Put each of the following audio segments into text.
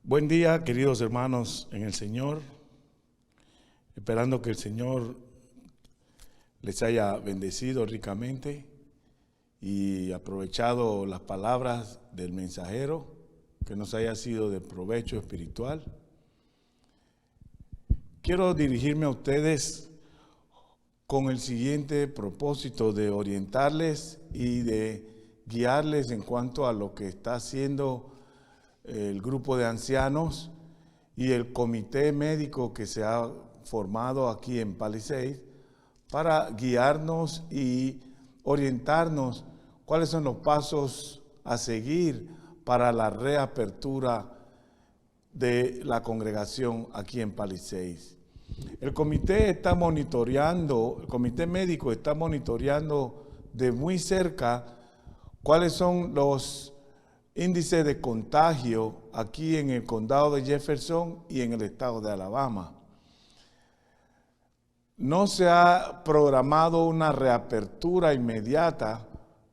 Buen día, queridos hermanos en el Señor, esperando que el Señor les haya bendecido ricamente y aprovechado las palabras del mensajero, que nos haya sido de provecho espiritual. Quiero dirigirme a ustedes con el siguiente propósito de orientarles y de guiarles en cuanto a lo que está haciendo el grupo de ancianos y el comité médico que se ha formado aquí en Palisades para guiarnos y orientarnos cuáles son los pasos a seguir para la reapertura de la congregación aquí en Palisades. El comité médico está monitoreando de muy cerca cuáles son los índices de contagio aquí en el condado de Jefferson y en el estado de Alabama. No se ha programado una reapertura inmediata,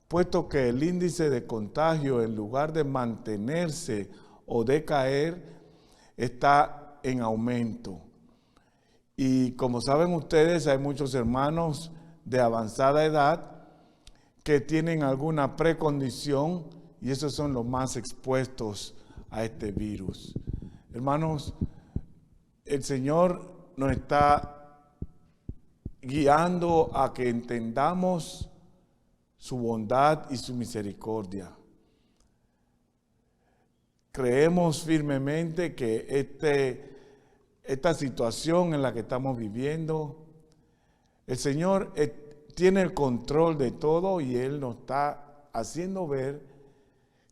puesto que el índice de contagio, en lugar de mantenerse o decaer, está en aumento. Y como saben ustedes, hay muchos hermanos de avanzada edad que tienen alguna precondición y esos son los más expuestos a este virus. Hermanos, el Señor nos está guiando a que entendamos su bondad y su misericordia. Creemos firmemente que esta situación en la que estamos viviendo, el Señor tiene el control de todo y Él nos está haciendo ver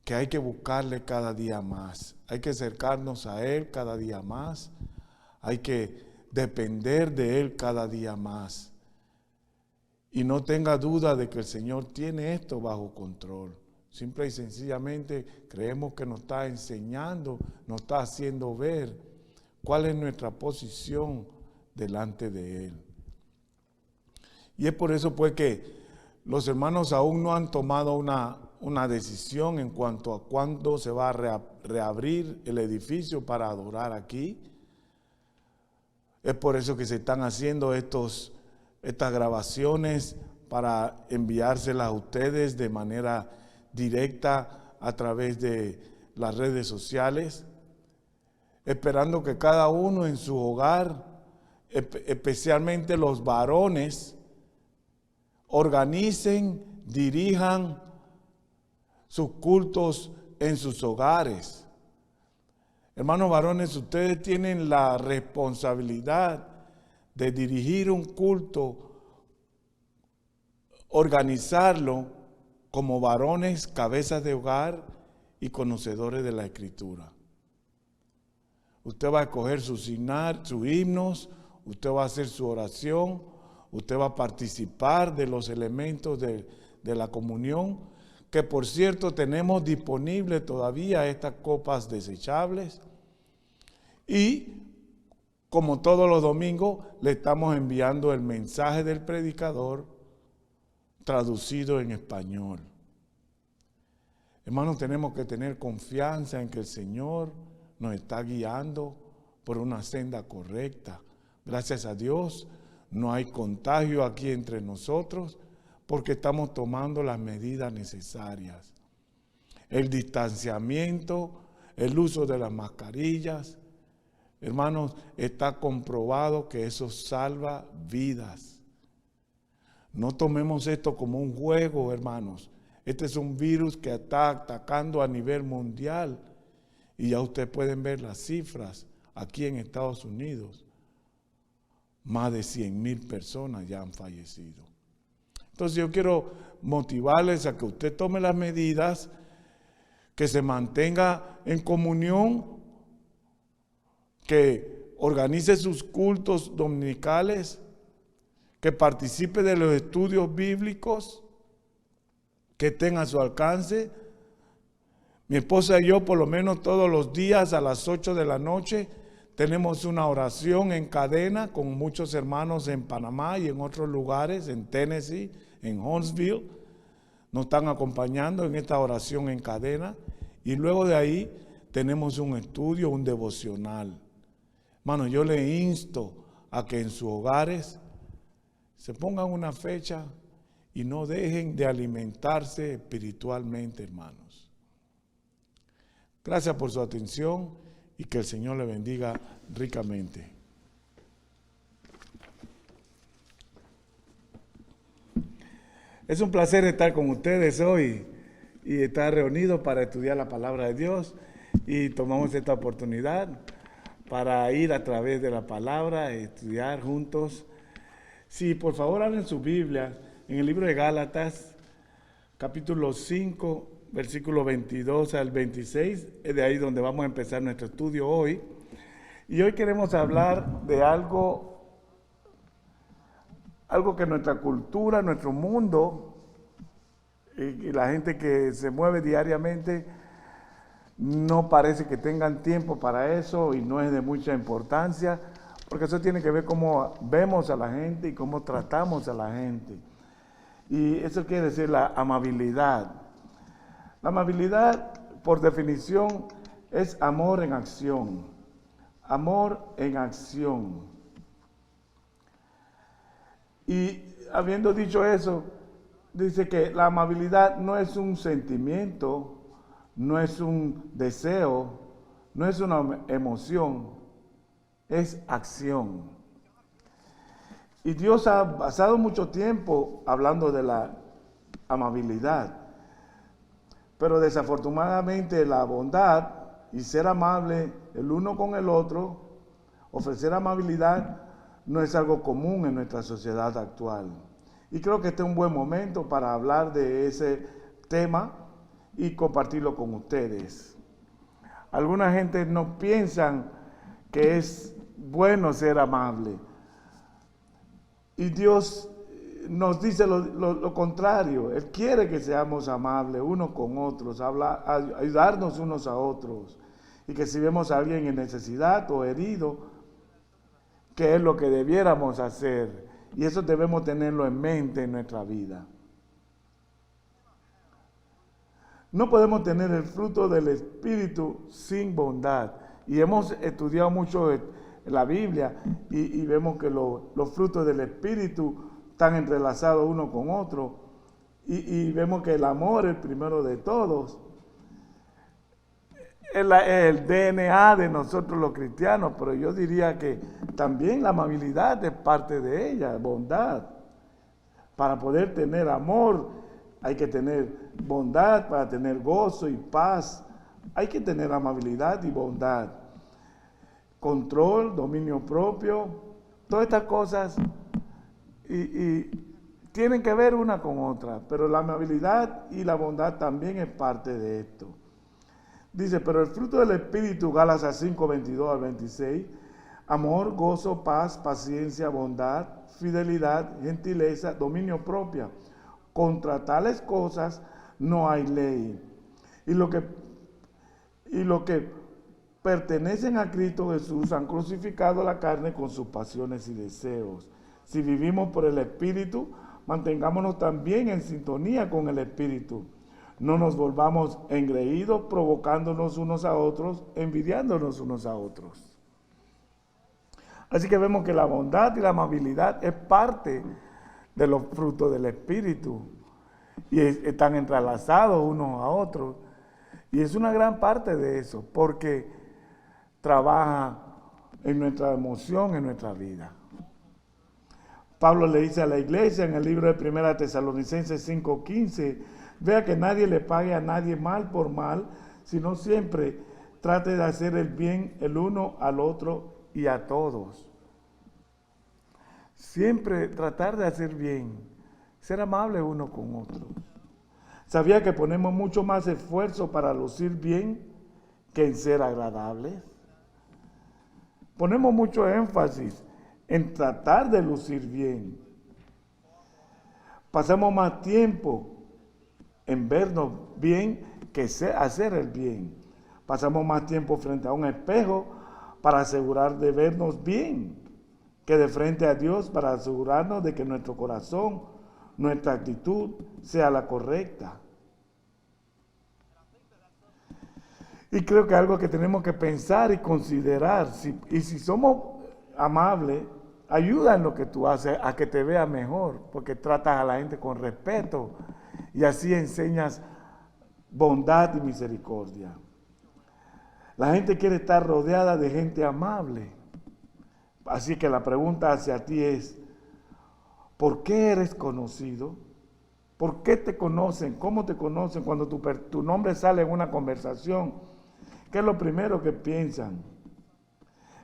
que hay que buscarle cada día más, hay que acercarnos a Él cada día más, hay que depender de Él cada día más. Y no tenga duda de que el Señor tiene esto bajo control. Simple y sencillamente creemos que nos está enseñando, nos está haciendo ver cuál es nuestra posición delante de Él. Y es por eso pues que los hermanos aún no han tomado una decisión en cuanto a cuándo se va a reabrir el edificio para adorar aquí. Es por eso que se están haciendo estas grabaciones para enviárselas a ustedes de manera directa a través de las redes sociales, esperando que cada uno en su hogar, especialmente los varones, organicen, dirijan sus cultos en sus hogares. Hermanos varones, ustedes tienen la responsabilidad de dirigir un culto, organizarlo como varones, cabezas de hogar y conocedores de la Escritura. Usted va a escoger sus himnos, usted va a hacer su oración, usted va a participar de los elementos de la comunión, que por cierto tenemos disponibles todavía estas copas desechables. Y como todos los domingos le estamos enviando el mensaje del predicador traducido en español. Hermanos, tenemos que tener confianza en que el Señor nos está guiando por una senda correcta. Gracias a Dios no hay contagio aquí entre nosotros porque estamos tomando las medidas necesarias. El distanciamiento, el uso de las mascarillas. Hermanos, está comprobado que eso salva vidas. No tomemos esto como un juego, hermanos. Este es un virus que está atacando a nivel mundial. Y ya ustedes pueden ver las cifras aquí en Estados Unidos. Más de 100,000 personas ya han fallecido. Entonces yo quiero motivarles a que usted tome las medidas, que se mantenga en comunión, que organice sus cultos dominicales, que participe de los estudios bíblicos que estén a su alcance. Mi esposa y yo por lo menos todos los días a las 8 de la noche tenemos una oración en cadena con muchos hermanos en Panamá y en otros lugares, en Tennessee, en Huntsville. Nos están acompañando en esta oración en cadena y luego de ahí tenemos un estudio, un devocional. Hermano, yo le insto a que en sus hogares se pongan una fecha y no dejen de alimentarse espiritualmente, hermanos. Gracias por su atención y que el Señor le bendiga ricamente. Es un placer estar con ustedes hoy y estar reunidos para estudiar la palabra de Dios, y tomamos esta oportunidad para ir a través de la palabra, estudiar juntos. Sí, por favor, abren su Biblia en el libro de Gálatas, capítulo 5, versículo 22 al 26, es de ahí donde vamos a empezar nuestro estudio hoy. Y hoy queremos hablar de algo que nuestra cultura, nuestro mundo y la gente que se mueve diariamente no parece que tengan tiempo para eso, y no es de mucha importancia, porque eso tiene que ver cómo vemos a la gente y cómo tratamos a la gente. Y eso quiere decir la amabilidad. La amabilidad, por definición, es amor en acción. Amor en acción. Y habiendo dicho eso, dice que la amabilidad no es un sentimiento, no es un deseo, no es una emoción, es acción. Y Dios ha pasado mucho tiempo hablando de la amabilidad, pero desafortunadamente la bondad y ser amable el uno con el otro, ofrecer amabilidad, no es algo común en nuestra sociedad actual. Y creo que este es un buen momento para hablar de ese tema y compartirlo con ustedes. Alguna gente no piensan que es bueno ser amable. Y Dios nos dice lo contrario. Él quiere que seamos amables unos con otros, ayudarnos unos a otros. Y que si vemos a alguien en necesidad o herido, ¿qué es lo que debiéramos hacer? Y eso debemos tenerlo en mente en nuestra vida. No podemos tener el fruto del Espíritu sin bondad. Y hemos estudiado mucho la Biblia y vemos que los frutos del Espíritu están entrelazados uno con otro. Y vemos que el amor es el primero de todos. Es el DNA de nosotros los cristianos, pero yo diría que también la amabilidad es parte de ella, bondad. Para poder tener amor hay que tener bondad, para tener gozo y paz hay que tener amabilidad y bondad. Control, dominio propio, todas estas cosas y tienen que ver una con otra, pero la amabilidad y la bondad también es parte de esto. Dice, pero el fruto del Espíritu, Gálatas 5, 22 al 26, amor, gozo, paz, paciencia, bondad, fidelidad, gentileza, dominio propio. Contra tales cosas no hay ley. Y lo que pertenecen a Cristo Jesús han crucificado la carne con sus pasiones y deseos. Si vivimos por el Espíritu, mantengámonos también en sintonía con el Espíritu. No nos volvamos engreídos, provocándonos unos a otros, envidiándonos unos a otros. Así que vemos que la bondad y la amabilidad es parte de los frutos del Espíritu y están entrelazados unos a otros. Y es una gran parte de eso, porque trabaja en nuestra emoción, en nuestra vida. Pablo le dice a la iglesia en el libro de 1 Tesalonicenses 5:15, vea que nadie le pague a nadie mal por mal, sino siempre trate de hacer el bien el uno al otro y a todos. Siempre tratar de hacer bien, ser amable uno con otro. ¿Sabía que ponemos mucho más esfuerzo para lucir bien que en ser agradables? Ponemos mucho énfasis en tratar de lucir bien. Pasamos más tiempo en vernos bien que hacer el bien. Pasamos más tiempo frente a un espejo para asegurar de vernos bien que de frente a Dios para asegurarnos de que nuestro corazón, nuestra actitud sea la correcta. Y creo que es algo que tenemos que pensar y considerar. Y si somos amables, ayuda en lo que tú haces a que te vea mejor, porque tratas a la gente con respeto y así enseñas bondad y misericordia. La gente quiere estar rodeada de gente amable. Así que la pregunta hacia ti es, ¿por qué eres conocido? ¿Por qué te conocen? ¿Cómo te conocen cuando tu nombre sale en una conversación? ¿Qué es lo primero que piensan?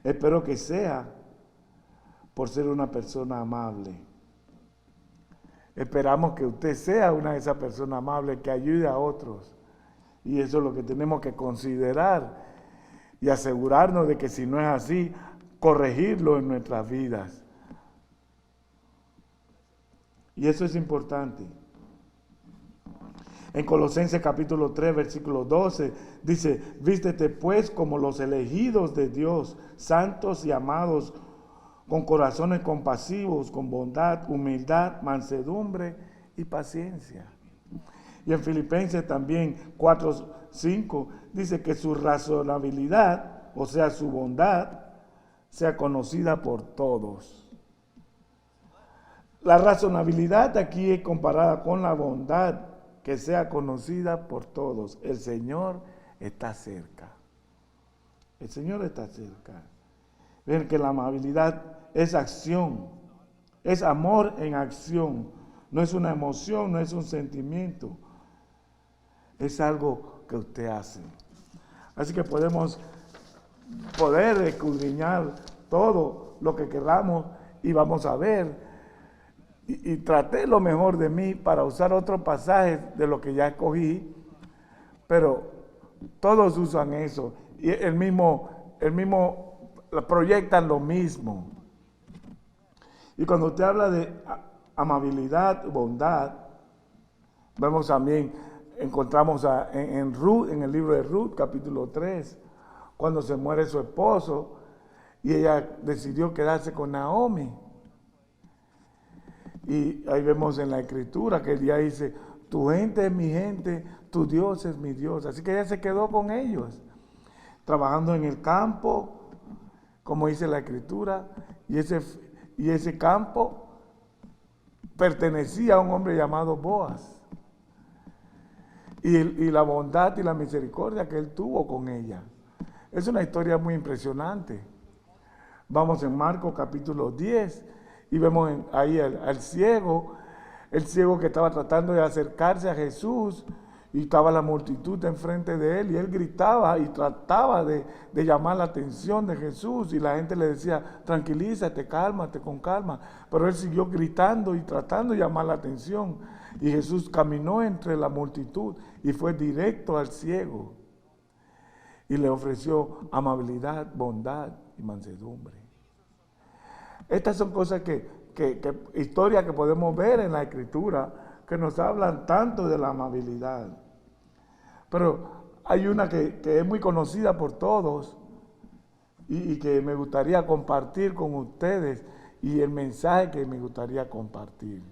Espero que sea por ser una persona amable. Esperamos que usted sea una de esas personas amables que ayude a otros. Y eso es lo que tenemos que considerar y asegurarnos de que si no es así, corregirlo en nuestras vidas. Y eso es importante. En Colosenses capítulo 3, versículo 12, dice, vístete pues como los elegidos de Dios, santos y amados, con corazones compasivos, con bondad, humildad, mansedumbre y paciencia. Y en Filipenses también 4, 5, dice que su razonabilidad, o sea, su bondad, sea conocida por todos. La razonabilidad aquí es comparada con la bondad, que sea conocida por todos. El Señor está cerca. El Señor está cerca. Ven que la amabilidad es acción, es amor en acción. No es una emoción, no es un sentimiento. Es algo que usted hace. Así que podemos poder escudriñar todo lo que queramos y vamos a ver. Y traté lo mejor de mí para usar otros pasajes de lo que ya escogí, pero todos usan eso y el mismo proyectan lo mismo. Y cuando usted habla de amabilidad, bondad, vemos también, encontramos en Ruth, en el libro de Ruth, capítulo 3, cuando se muere su esposo y ella decidió quedarse con Naomi. Y ahí vemos en la escritura que ella dice, tu gente es mi gente, tu Dios es mi Dios. Así que ella se quedó con ellos, trabajando en el campo, como dice la escritura, y ese campo pertenecía a un hombre llamado Boaz. Y la bondad y la misericordia que él tuvo con ella. Es una historia muy impresionante. Vamos en Marcos capítulo 10 y vemos ahí al ciego, el ciego que estaba tratando de acercarse a Jesús y estaba la multitud enfrente de él y él gritaba y trataba de llamar la atención de Jesús y la gente le decía, tranquilízate, cálmate, con calma. Pero él siguió gritando y tratando de llamar la atención y Jesús caminó entre la multitud y fue directo al ciego y le ofreció amabilidad, bondad y mansedumbre. Estas son cosas historias que podemos ver en la Escritura que nos hablan tanto de la amabilidad. Pero hay una que es muy conocida por todos y que me gustaría compartir con ustedes y el mensaje que me gustaría compartir.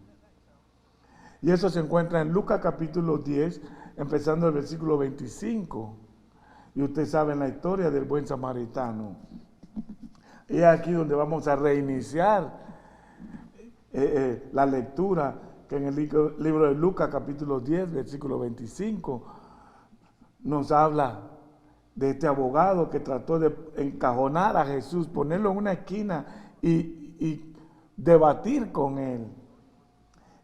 Y eso se encuentra en Lucas capítulo 10, empezando el versículo 25. Y ustedes saben la historia del buen samaritano. Y es aquí donde vamos a reiniciar la lectura, que en el libro de Lucas capítulo 10, versículo 25, nos habla de este abogado que trató de encajonar a Jesús, ponerlo en una esquina y debatir con él.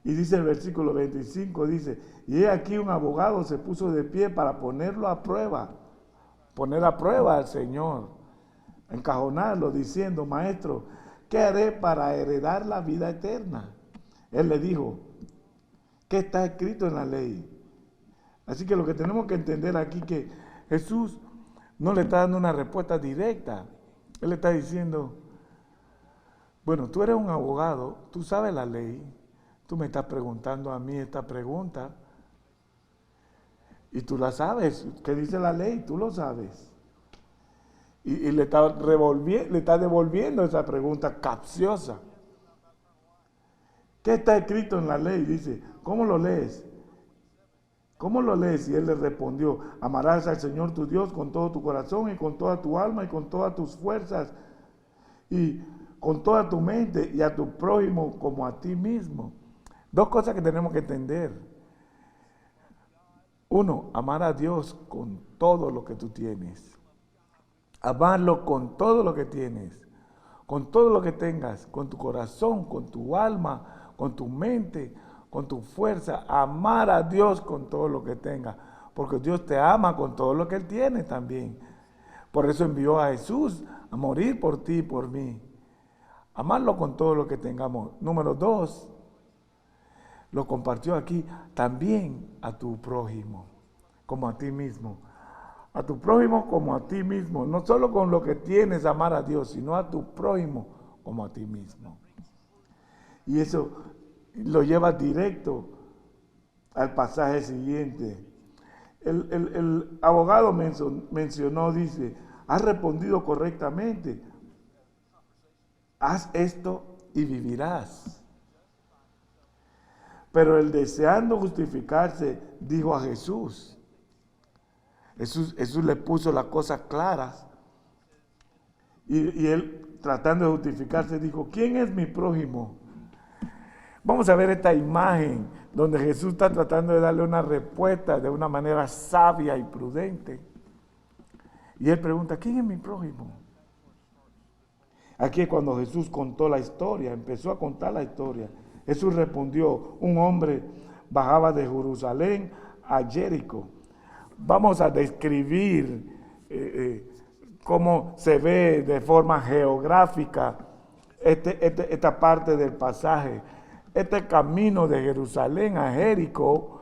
Y dice el versículo 25, dice, y he aquí un abogado se puso de pie para ponerlo a prueba, poner a prueba al Señor. Encajonarlo diciendo, maestro, ¿qué haré para heredar la vida eterna? Él le dijo, ¿qué está escrito en la ley? Así que lo que tenemos que entender aquí es que Jesús no le está dando una respuesta directa. Él le está diciendo, bueno, tú eres un abogado, tú sabes la ley, tú me estás preguntando a mí esta pregunta y tú la sabes, ¿qué dice la ley? Tú lo sabes. Y le está devolviendo esa pregunta capciosa. ¿Qué está escrito en la ley? Dice, ¿cómo lo lees? ¿Cómo lo lees? Y él le respondió, amarás al Señor tu Dios con todo tu corazón y con toda tu alma y con todas tus fuerzas y con toda tu mente y a tu prójimo como a ti mismo. Dos cosas que tenemos que entender. Uno, amar a Dios con todo lo que tú tienes. Amarlo con todo lo que tienes, con todo lo que tengas, con tu corazón, con tu alma, con tu mente, con tu fuerza. Amar a Dios con todo lo que tengas, porque Dios te ama con todo lo que Él tiene también. Por eso envió a Jesús a morir por ti y por mí. Amarlo con todo lo que tengamos. Número 2, lo compartió aquí, también a tu prójimo, como a ti mismo. A tu prójimo como a ti mismo. No solo con lo que tienes amar a Dios, sino a tu prójimo como a ti mismo. Y eso lo lleva directo al pasaje siguiente. El abogado mencionó, dice, has respondido correctamente. Haz esto y vivirás. Pero el deseando justificarse dijo a Jesús. Jesús le puso las cosas claras. Y él, tratando de justificarse, dijo, ¿quién es mi prójimo? Vamos a ver esta imagen donde Jesús está tratando de darle una respuesta de una manera sabia y prudente. Y él pregunta, ¿quién es mi prójimo? Aquí es cuando Jesús contó la historia, empezó a contar la historia. Jesús respondió, un hombre bajaba de Jerusalén a Jericó. Vamos a describir cómo se ve de forma geográfica esta parte del pasaje. Este camino de Jerusalén a Jericó,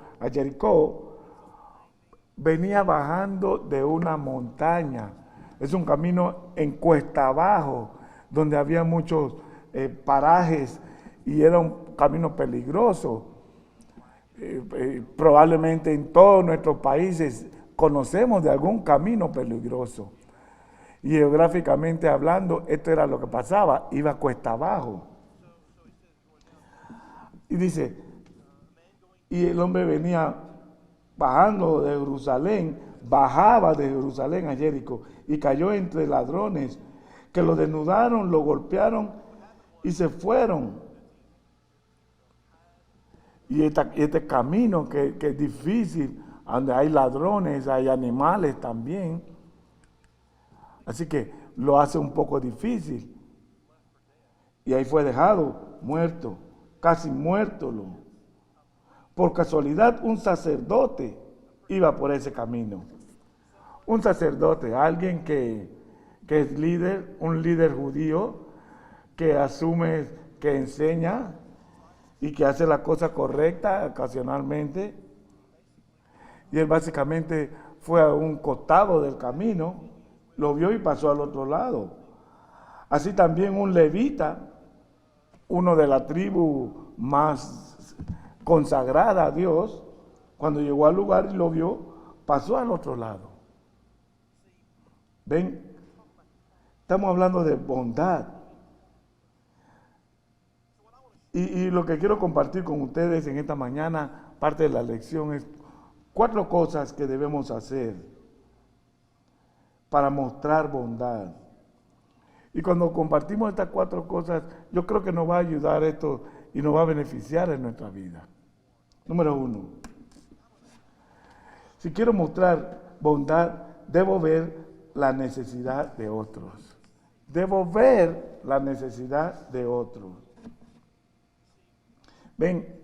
venía bajando de una montaña. Es un camino en cuesta abajo, donde había muchos parajes y era un camino peligroso. Probablemente en todos nuestros países conocemos de algún camino peligroso. Y geográficamente hablando, esto era lo que pasaba, iba cuesta abajo. Y dice, y el hombre venía bajando de Jerusalén, bajaba de Jerusalén a Jericó y cayó entre ladrones que lo desnudaron, lo golpearon y se fueron. Y este camino que es difícil, donde hay ladrones, hay animales también. Así que lo hace un poco difícil. Y ahí fue dejado muerto, casi muerto. Por casualidad un sacerdote iba por ese camino. Un sacerdote, alguien que es líder, un líder judío, que asume, que enseña y que hace la cosa correcta ocasionalmente. Y él básicamente fue a un costado del camino, lo vio y pasó al otro lado. Así también un levita, uno de la tribu más consagrada a Dios, cuando llegó al lugar y lo vio, pasó al otro lado. ¿Ven? Estamos hablando de bondad. Y lo que quiero compartir con ustedes en esta mañana, parte de la lección, es 4 cosas que debemos hacer para mostrar bondad. Y cuando compartimos estas 4 cosas, yo creo que nos va a ayudar esto y nos va a beneficiar en nuestra vida. Número 1. Si quiero mostrar bondad, debo ver la necesidad de otros. Debo ver la necesidad de otros. Ven,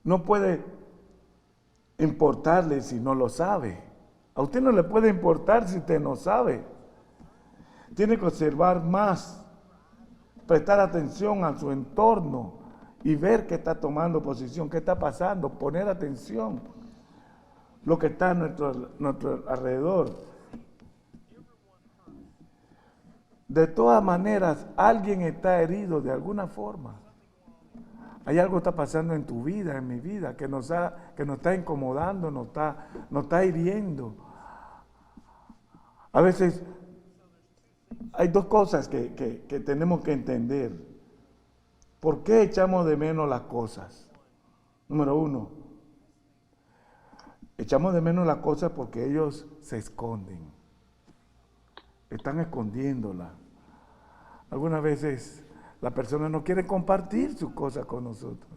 no puede importarle si no lo sabe. A usted no le puede importar si usted no sabe. Tiene que observar más, prestar atención a su entorno y ver qué está tomando posición, qué está pasando, poner atención lo que está a nuestro alrededor. De todas maneras, alguien está herido de alguna forma. Hay algo que está pasando en tu vida, en mi vida, que nos está incomodando, nos está hiriendo. A veces hay 2 cosas que tenemos que entender. ¿Por qué echamos de menos las cosas? Número 1, echamos de menos las cosas porque ellos se esconden. Están escondiéndola. Algunas veces las personas no quieren compartir sus cosas con nosotros.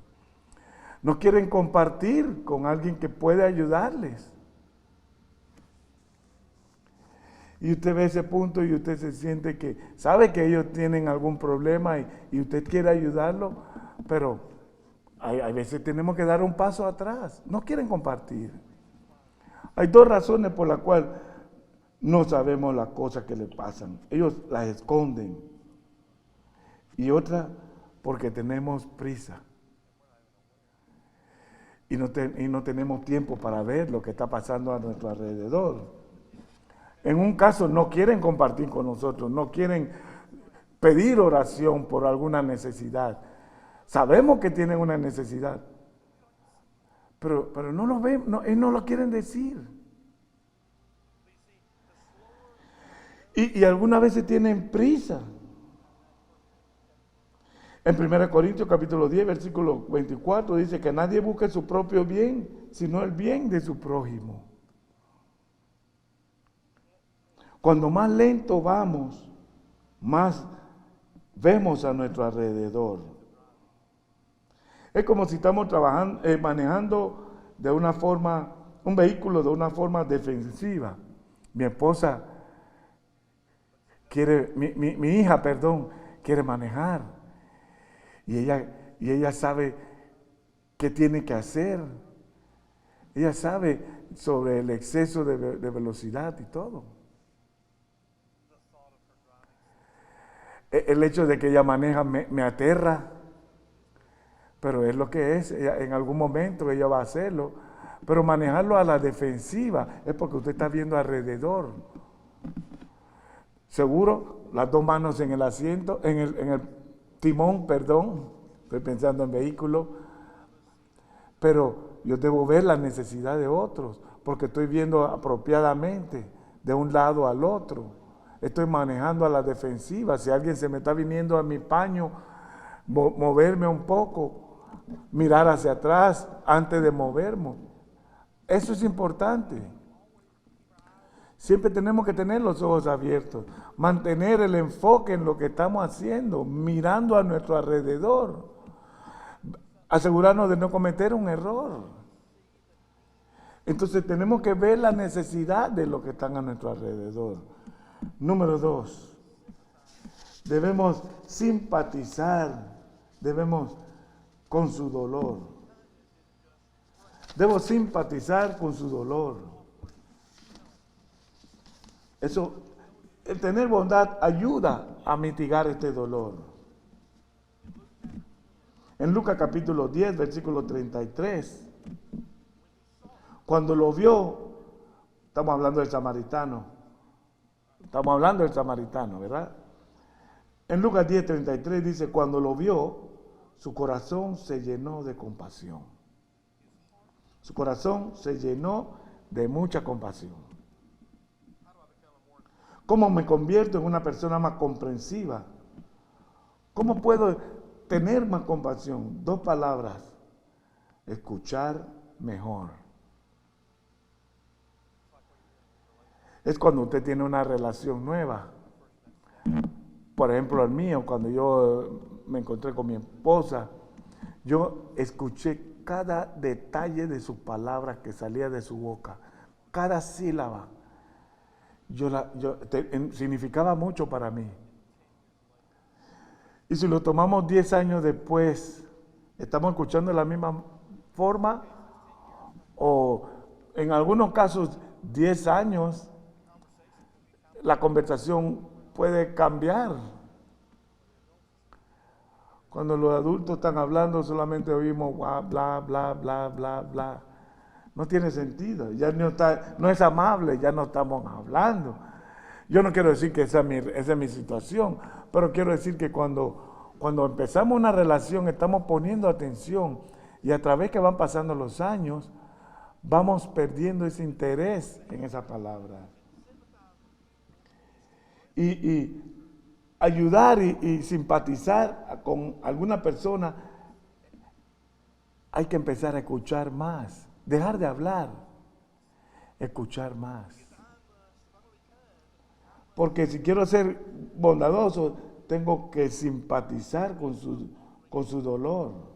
No quieren compartir con alguien que puede ayudarles. Y usted ve ese punto y usted se siente que sabe que ellos tienen algún problema y usted quiere ayudarlo, pero hay veces tenemos que dar un paso atrás. No quieren compartir. Hay dos razones por las cuales no sabemos las cosas que le pasan. Ellos las esconden. Y otra, porque tenemos prisa. Y no tenemos tiempo para ver lo que está pasando a nuestro alrededor. En un caso no quieren compartir con nosotros, no quieren pedir oración por alguna necesidad. Sabemos que tienen una necesidad, pero no lo ven, ellos no lo quieren decir. Y algunas veces tienen prisa. En 1 Corintios capítulo 10, versículo 24 dice que nadie busque su propio bien, sino el bien de su prójimo. Cuando más lento vamos, más vemos a nuestro alrededor. Es como si estamos trabajando, manejando de una forma, un vehículo de una forma defensiva. Mi esposa quiere, mi hija, quiere manejar. Y ella sabe qué tiene que hacer. Ella sabe sobre el exceso de velocidad y todo. El hecho de que ella maneja me aterra, pero es lo que es. En algún momento ella va a hacerlo, pero manejarlo a la defensiva es porque usted está viendo alrededor. Seguro, las dos manos en el asiento, en el timón, estoy pensando en vehículo, pero yo debo ver la necesidad de otros, porque estoy viendo apropiadamente de un lado al otro. Estoy manejando a la defensiva. Si alguien se me está viniendo a mi paño, moverme un poco, mirar hacia atrás antes de moverme. Eso es importante. Siempre tenemos que tener los ojos abiertos, mantener el enfoque en lo que estamos haciendo, mirando a nuestro alrededor, asegurarnos de no cometer un error. Entonces tenemos que ver la necesidad de lo que están a nuestro alrededor. Número 2, debemos simpatizar, con su dolor. Debo simpatizar con su dolor. Eso, el tener bondad ayuda a mitigar este dolor. En Lucas capítulo 10, versículo 33, cuando lo vio, estamos hablando del samaritano, ¿verdad? En Lucas 10, 33 dice, cuando lo vio, su corazón se llenó de compasión. Su corazón se llenó de mucha compasión. ¿Cómo me convierto en una persona más comprensiva? ¿Cómo puedo tener más compasión? 2 palabras. Escuchar mejor. Es cuando usted tiene una relación nueva. Por ejemplo, el mío, cuando yo me encontré con mi esposa, yo escuché cada detalle de sus palabras que salía de su boca, cada sílaba. Significaba mucho para mí. Y si lo tomamos 10 años después, ¿estamos escuchando de la misma forma? O en algunos casos, 10 años, la conversación puede cambiar. Cuando los adultos están hablando, solamente oímos bla, bla, bla, bla, bla, bla. No tiene sentido, ya no es amable, ya no estamos hablando. Yo no quiero decir que esa es mi situación, pero quiero decir que cuando empezamos una relación estamos poniendo atención y a través que van pasando los años, vamos perdiendo ese interés en esa palabra. Y ayudar y simpatizar con alguna persona, hay que empezar a escuchar más. Dejar de hablar. escuchar más. Porque si quiero ser bondadoso, tengo que simpatizar con su dolor.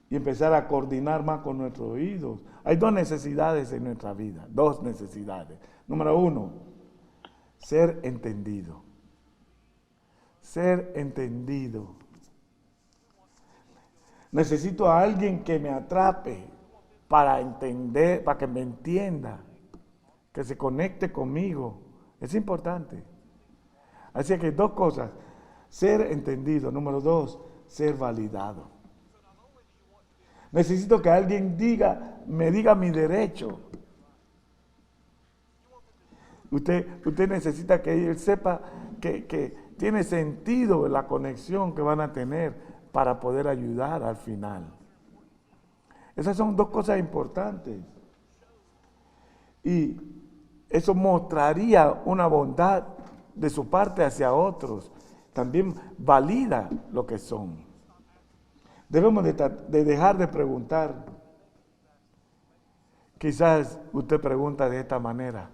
Y empezar a coordinar más con nuestros oídos. Hay dos necesidades en nuestra vida, dos necesidades. Número uno, ser entendido. Ser entendido. Necesito a alguien que me atrape para entender, para que me entienda, que se conecte conmigo. Es importante. Así que dos cosas, ser entendido. Número dos, ser validado. Necesito que alguien me diga mi derecho. Usted necesita que él sepa que tiene sentido la conexión que van a tener para poder ayudar al final. Esas son dos cosas importantes. Y eso mostraría una bondad de su parte hacia otros. También valida lo que son. Debemos de dejar de preguntar. Quizás usted pregunta de esta manera.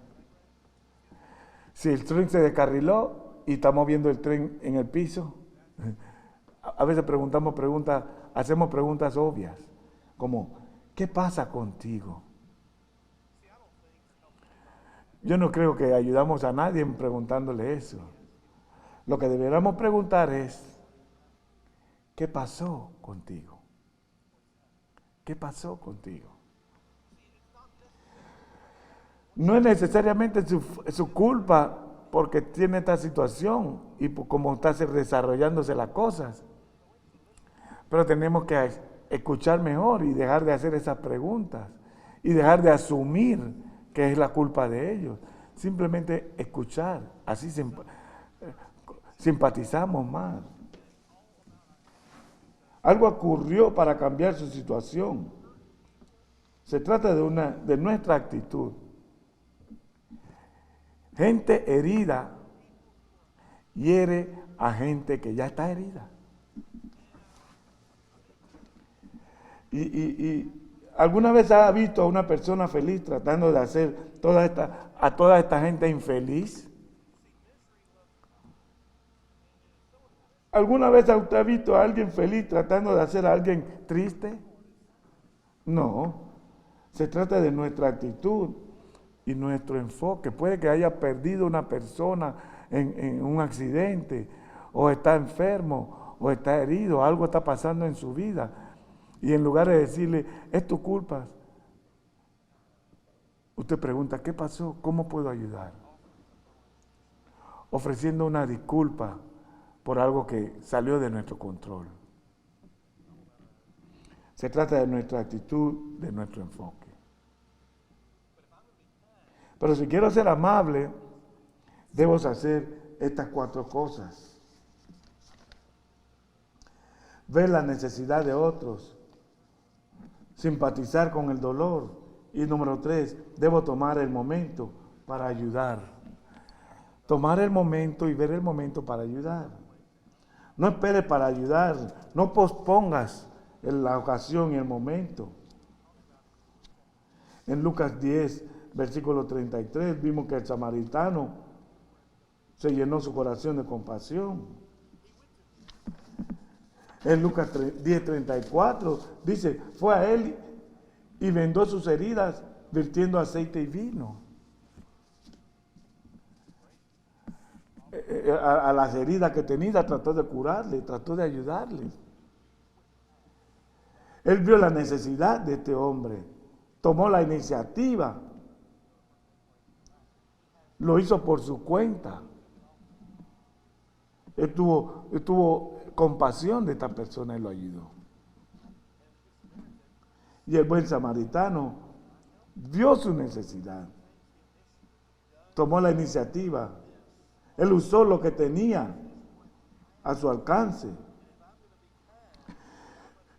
Si el tren se descarriló y estamos viendo el tren en el piso, a veces hacemos preguntas obvias, como, ¿qué pasa contigo? Yo no creo que ayudamos a nadie preguntándole eso. Lo que deberíamos preguntar es, ¿qué pasó contigo? ¿Qué pasó contigo? No es necesariamente su culpa porque tiene esta situación y como está desarrollándose las cosas. Pero tenemos que escuchar mejor y dejar de hacer esas preguntas y dejar de asumir que es la culpa de ellos. Simplemente escuchar, así simpatizamos más. Algo ocurrió para cambiar su situación. Se trata de nuestra actitud. Gente herida hiere a gente que ya está herida. Y ¿alguna vez ha visto a una persona feliz tratando de hacer a toda esta gente infeliz? ¿Alguna vez usted ha visto a alguien feliz tratando de hacer a alguien triste? No. Se trata de nuestra actitud y nuestro enfoque. Puede que haya perdido una persona en un accidente, o está enfermo, o está herido, algo está pasando en su vida. Y en lugar de decirle, es tu culpa, usted pregunta, ¿qué pasó? ¿Cómo puedo ayudar? Ofreciendo una disculpa por algo que salió de nuestro control. Se trata de nuestra actitud, de nuestro enfoque. Pero si quiero ser amable, debo hacer estas 4 cosas. Ver la necesidad de otros, simpatizar con el dolor. Y número 3, debo tomar el momento para ayudar. Tomar el momento y ver el momento para ayudar. No esperes para ayudar, no pospongas la ocasión y el momento. En Lucas 10, versículo 33, vimos que el samaritano se llenó su corazón de compasión. En Lucas 10, 34 dice, fue a él y vendó sus heridas vertiendo aceite y vino. A las heridas que tenía trató de curarle, trató de ayudarle. Él vio la necesidad de este hombre, tomó la iniciativa, lo hizo por su cuenta. Él tuvo compasión de esta persona y lo ayudó. Y el buen samaritano vio su necesidad, tomó la iniciativa. Él usó lo que tenía a su alcance.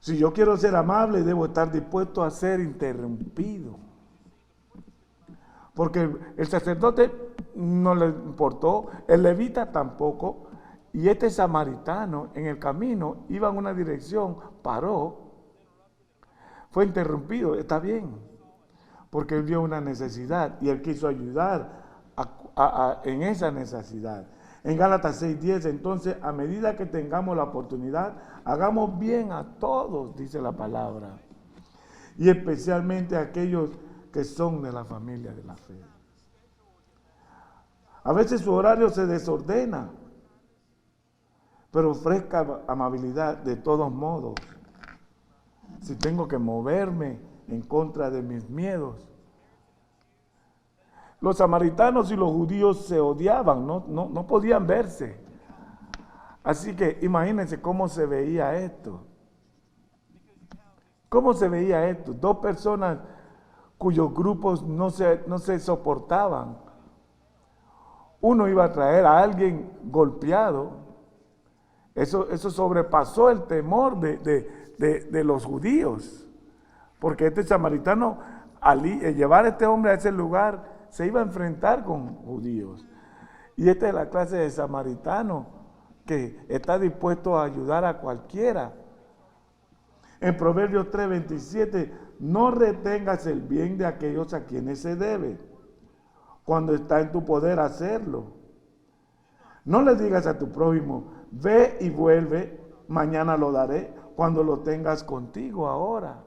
Si yo quiero ser amable, debo estar dispuesto a ser interrumpido. Porque el sacerdote no le importó, el levita tampoco, y este samaritano en el camino iba en una dirección, paró, fue interrumpido, está bien. porque él vio una necesidad y él quiso ayudar en esa necesidad. En Gálatas 6:10, entonces, a medida que tengamos la oportunidad, hagamos bien a todos, dice la palabra, y especialmente a aquellos que son de la familia de la fe. A veces su horario se desordena, pero ofrezca amabilidad de todos modos. Si tengo que moverme en contra de mis miedos. Los samaritanos y los judíos se odiaban, no podían verse. Así que imagínense cómo se veía esto. ¿Cómo se veía esto? Dos personas cuyos grupos no se soportaban. Uno iba a traer a alguien golpeado. Eso sobrepasó el temor de los judíos. Porque este samaritano, al llevar a este hombre a ese lugar, se iba a enfrentar con judíos. Y esta es la clase de samaritano que está dispuesto a ayudar a cualquiera. En Proverbios 3:27, no retengas el bien de aquellos a quienes se debe, cuando está en tu poder hacerlo. No le digas a tu prójimo, ve y vuelve, mañana lo daré, cuando lo tengas contigo ahora.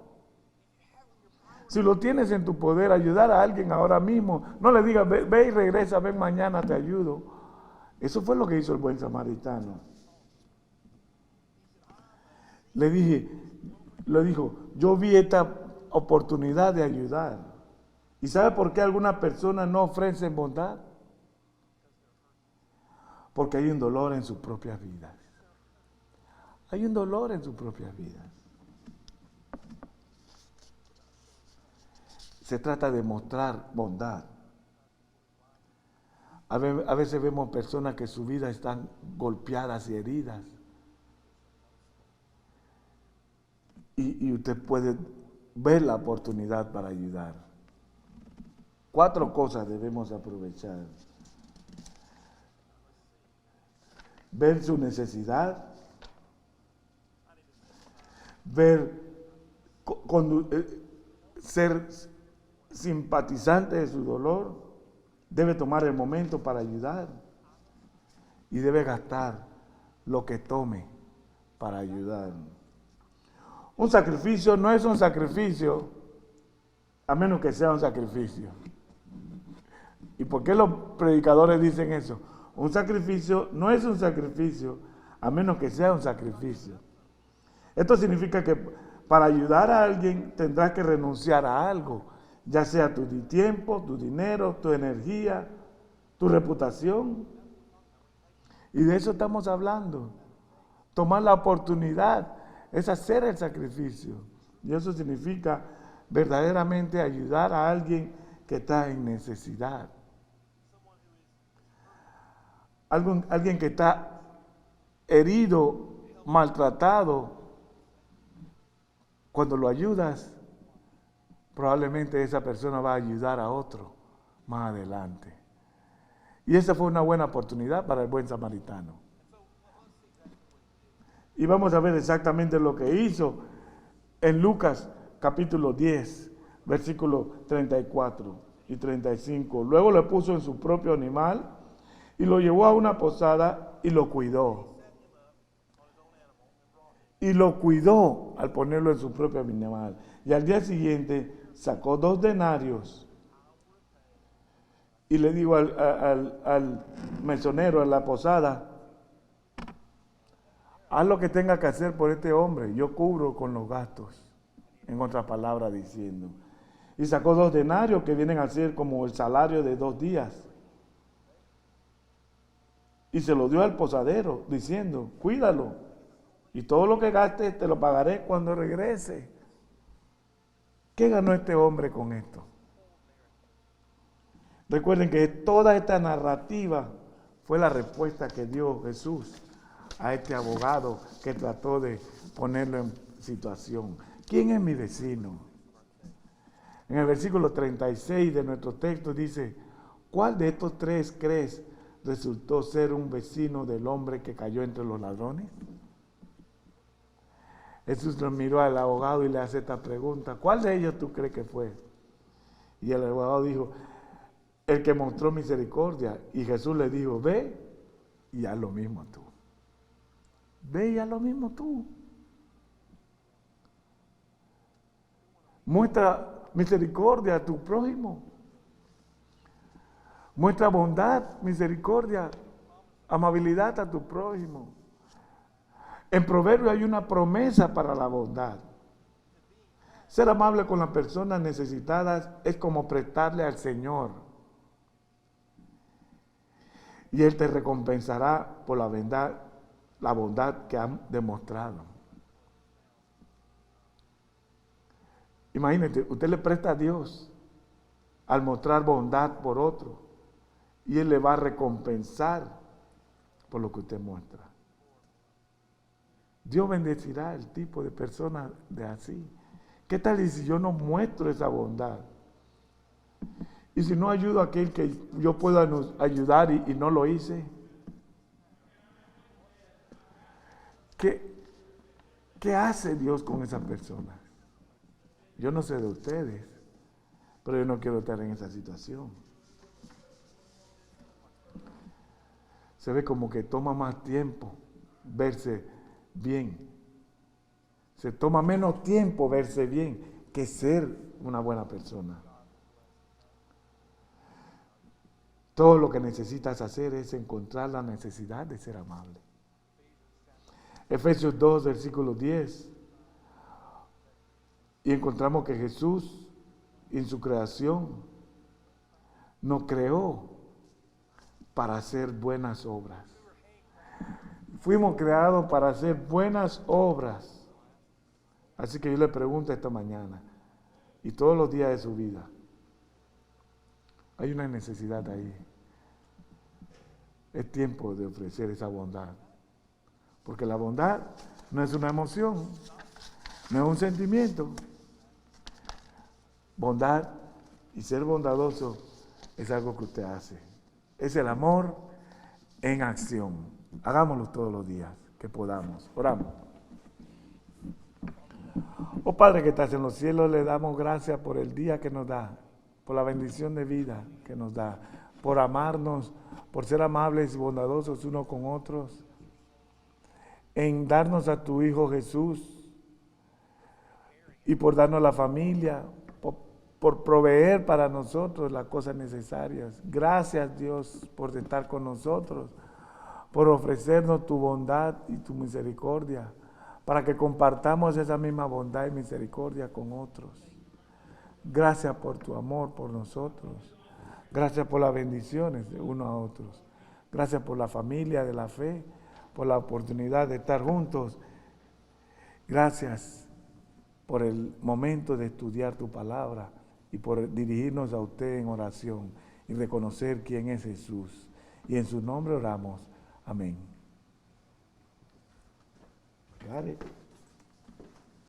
Si lo tienes en tu poder, ayudar a alguien ahora mismo, no le digas, ve y regresa, ven mañana, te ayudo. Eso fue lo que hizo el buen samaritano. Le dijo, yo vi esta oportunidad de ayudar. ¿Y sabe por qué algunas personas no ofrecen bondad? Porque hay un dolor en sus propias vidas. Hay un dolor en sus propias vidas. Se trata de mostrar bondad. A veces vemos personas que su vida están golpeadas y heridas. Y usted puede ver la oportunidad para ayudar. 4 cosas debemos aprovechar. Ver su necesidad. Ser simpatizante de su dolor, debe tomar el momento para ayudar y debe gastar lo que tome para ayudar. Un sacrificio no es un sacrificio a menos que sea un sacrificio. ¿Y por qué los predicadores dicen eso? Un sacrificio no es un sacrificio a menos que sea un sacrificio. Esto significa que para ayudar a alguien tendrás que renunciar a algo, ya sea tu tiempo, tu dinero, tu energía, tu reputación. Y de eso estamos hablando. Tomar la oportunidad es hacer el sacrificio. Y eso significa verdaderamente ayudar a alguien que está en necesidad. Alguien que está herido, maltratado. Cuando lo ayudas, probablemente esa persona va a ayudar a otro más adelante. Y esa fue una buena oportunidad para el buen samaritano. Y vamos a ver exactamente lo que hizo en Lucas capítulo 10, versículos 34 y 35. Luego le puso en su propio animal y lo llevó a una posada y lo cuidó. Y lo cuidó al ponerlo en su propio animal. Y al día siguiente sacó 2 denarios y le dijo al mesonero en la posada, haz lo que tenga que hacer por este hombre, yo cubro con los gastos. En otras palabras diciendo. Y sacó 2 denarios que vienen a ser como el salario de 2 días. Y se lo dio al posadero diciendo, cuídalo. Y todo lo que gastes te lo pagaré cuando regrese. ¿Qué ganó este hombre con esto? Recuerden que toda esta narrativa fue la respuesta que dio Jesús a este abogado que trató de ponerlo en situación. ¿Quién es mi vecino? En el versículo 36 de nuestro texto dice, ¿cuál de estos 3 crees resultó ser un vecino del hombre que cayó entre los ladrones? Jesús lo miró al abogado y le hace esta pregunta, ¿cuál de ellos tú crees que fue? Y el abogado dijo, el que mostró misericordia. Y Jesús le dijo, ve y haz lo mismo tú. Ve y haz lo mismo tú. Muestra misericordia a tu prójimo. Muestra bondad, misericordia, amabilidad a tu prójimo. En Proverbios hay una promesa para la bondad. Ser amable con las personas necesitadas es como prestarle al Señor. Y Él te recompensará por la bondad que han demostrado. Imagínate, usted le presta a Dios al mostrar bondad por otro y Él le va a recompensar por lo que usted muestra. Dios bendecirá el tipo de personas de así. ¿Qué tal si yo no muestro esa bondad? Y si no ayudo a aquel que yo pueda ayudar y no lo hice. ¿Qué hace Dios con esas personas? Yo no sé de ustedes, pero yo no quiero estar en esa situación. Se ve como que toma más tiempo verse bien. Se toma menos tiempo verse bien que ser una buena persona. Todo lo que necesitas hacer es encontrar la necesidad de ser amable. Efesios 2, versículo 10. Y encontramos que Jesús, en su creación, nos creó para hacer buenas obras. Fuimos creados para hacer buenas obras. Así que yo le pregunto esta mañana, y todos los días de su vida, hay una necesidad ahí. Es tiempo de ofrecer esa bondad. Porque la bondad no es una emoción, no es un sentimiento. Bondad y ser bondadoso es algo que usted hace. Es el amor en acción. Hagámoslo todos los días que podamos. Oramos. Oh Padre que estás en los cielos, le damos gracias por el día que nos da, por la bendición de vida que nos da, por amarnos, por ser amables y bondadosos unos con otros, en darnos a tu Hijo Jesús y por darnos la familia, por proveer para nosotros las cosas necesarias. Gracias Dios por estar con nosotros, por ofrecernos tu bondad y tu misericordia, para que compartamos esa misma bondad y misericordia con otros. Gracias por tu amor por nosotros. Gracias por las bendiciones de unos a otros. Gracias por la familia de la fe, por la oportunidad de estar juntos. Gracias por el momento de estudiar tu palabra y por dirigirnos a usted en oración y reconocer quién es Jesús. Y en su nombre oramos. Amén. Got it.